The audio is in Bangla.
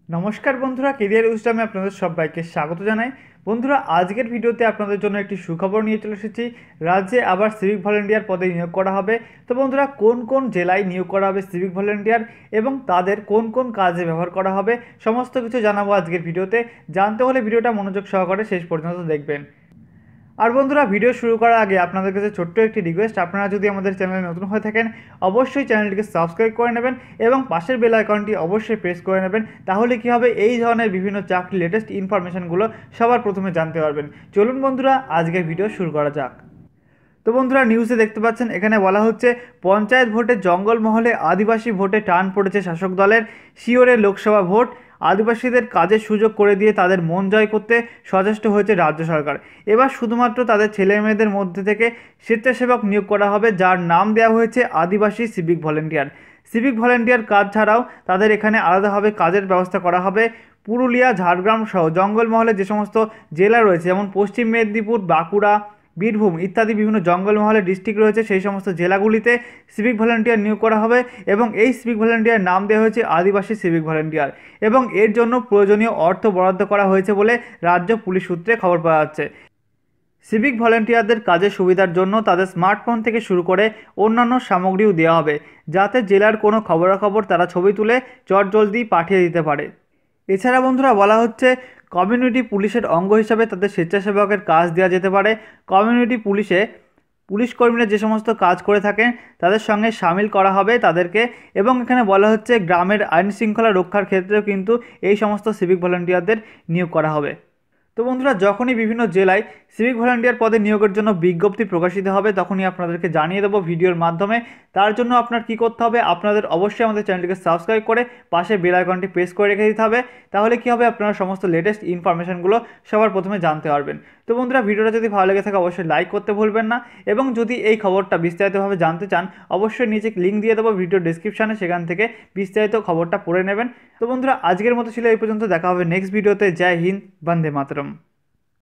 নমস্কার বন্ধুরা, কেরিয়ার উইজডমে আপনাদের সবাইকে স্বাগত জানাই। বন্ধুরা, আজকের ভিডিওতে আপনাদের জন্য একটি সুখবর নিয়ে চলে এসেছি। রাজ্যে আবার সিভিক ভলেন্টিয়ার পদে নিয়োগ করা হবে। তো বন্ধুরা, কোন কোন জেলায় নিয়োগ করা হবে সিভিক ভলেন্টিয়ার এবং তাদের কোন কোন কাজে ব্যবহার করা হবে সমস্ত কিছু জানাবো আজকের ভিডিওতে। জানতে হলে ভিডিওটা মনোযোগ সহকারে শেষ পর্যন্ত দেখবেন। আর বন্ধুরা, ভিডিও শুরু করার আগে আপনাদের কাছে ছোট্ট একটি রিকোয়েস্ট, আপনারা যদি আমাদের চ্যানেলে নতুন হয়ে থাকেন অবশ্যই চ্যানেলটিকে সাবস্ক্রাইব করে নেবেন এবং পাশের বেল আইকনটি অবশ্যই প্রেস করে নেবেন। তাহলে কি হবে, এই ধরনের বিভিন্ন চাকরির লেটেস্ট ইনফরমেশনগুলো সবার প্রথমে জানতে পারবেন। চলুন বন্ধুরা, আজকের ভিডিও শুরু করা যাক। তো বন্ধুরা, নিউজে দেখতে পাচ্ছেন এখানে বলা হচ্ছে পঞ্চায়েত ভোটে জঙ্গলমহলে আদিবাসী ভোটে টান পড়েছে শাসক দলের। শিওরে লোকসভা ভোট, আদিবাসীদের কাজের সুযোগ করে দিয়ে তাদের মন জয় করতে সচেষ্ট হয়েছে রাজ্য সরকার। এবার শুধুমাত্র তাদের ছেলে মেয়েদের মধ্যে থেকে স্বেচ্ছাসেবক নিয়োগ করা হবে, যার নাম দেওয়া হয়েছে আদিবাসী সিভিক ভলেন্টিয়ার। সিভিক ভলেন্টিয়ার কাজ ছাড়াও তাদের এখানে আলাদাভাবে কাজের ব্যবস্থা করা হবে। পুরুলিয়া, ঝাড়গ্রাম সহ জঙ্গলমহলে যে সমস্ত জেলা রয়েছে, যেমন পশ্চিম মেদিনীপুর, বাঁকুড়া, বীরভূম ইত্যাদি বিভিন্ন জঙ্গলমহলে ডিস্ট্রিক্ট রয়েছে, সেই সমস্ত জেলাগুলিতে সিভিক ভলেন্টিয়ার নিয়োগ করা হবে এবং এই সিভিক ভলেন্টিয়ার নাম দেওয়া হয়েছে আদিবাসী সিভিক ভলেন্টিয়ার এবং এর জন্য প্রয়োজনীয় অর্থ বরাদ্দ করা হয়েছে বলে রাজ্য পুলিশ সূত্রে খবর পাওয়া যাচ্ছে। সিভিক ভলেন্টিয়ারদের কাজের সুবিধার জন্য তাদের স্মার্টফোন থেকে শুরু করে অন্যান্য সামগ্রীও দেওয়া হবে, যাতে জেলার কোনো খবরাখবর তারা ছবি তুলে চটজলদি পাঠিয়ে দিতে পারে। এছাড়া বন্ধুরা, বলা হচ্ছে কমিউনিটি পুলিশের অঙ্গ হিসাবে তাদের স্বেচ্ছাসেবকের কাজ দেওয়া যেতে পারে। কমিউনিটি পুলিশে পুলিশ কর্মীরা যে সমস্ত কাজ করে থাকেন তাদের সঙ্গে সামিল করা হবে তাদেরকে, এবং এখানে বলা হচ্ছে গ্রামের আইন শৃঙ্খলা রক্ষার ক্ষেত্রেও কিন্তু এই সমস্ত সিভিক ভলেন্টিয়ারদের নিয়োগ করা হবে। তো বন্ধুরা, যখনই বিভিন্ন জেলায় সিভিক ভলান্টিয়ার পদে নিয়োগের জন্য বিজ্ঞপ্তি প্রকাশিত হবে তখনই আপনাদেরকে জানিয়ে দেবো ভিডিওর মাধ্যমে। তার জন্য আপনার কি করতে হবে, আপনাদের অবশ্যই আমাদের চ্যানেলটিকে সাবস্ক্রাইব করে পাশে বেল আইকনটি প্রেস করে রেখে দিতে হবে। তাহলে কি হবে, আপনারা সমস্ত লেটেস্ট ইনফরমেশনগুলো সবার প্রথমে জানতে পারবেন। তো বন্ধুরা, ভিডিওটা যদি ভালো লেগে থাকে অবশ্যই লাইক করতে ভুলবেন না, এবং যদি এই খবরটা বিস্তারিতভাবে জানতে চান অবশ্যই নিচে লিঙ্ক দিয়ে দেবো ভিডিও ডিসক্রিপশানে, সেখান থেকে বিস্তারিত খবরটা পড়ে নেবেন। তো বন্ধুরা, আজকের মতো ছিল এই পর্যন্ত। দেখা হবে নেক্সট ভিডিওতে। জয় হিন্দ, বন্দে মাতরম।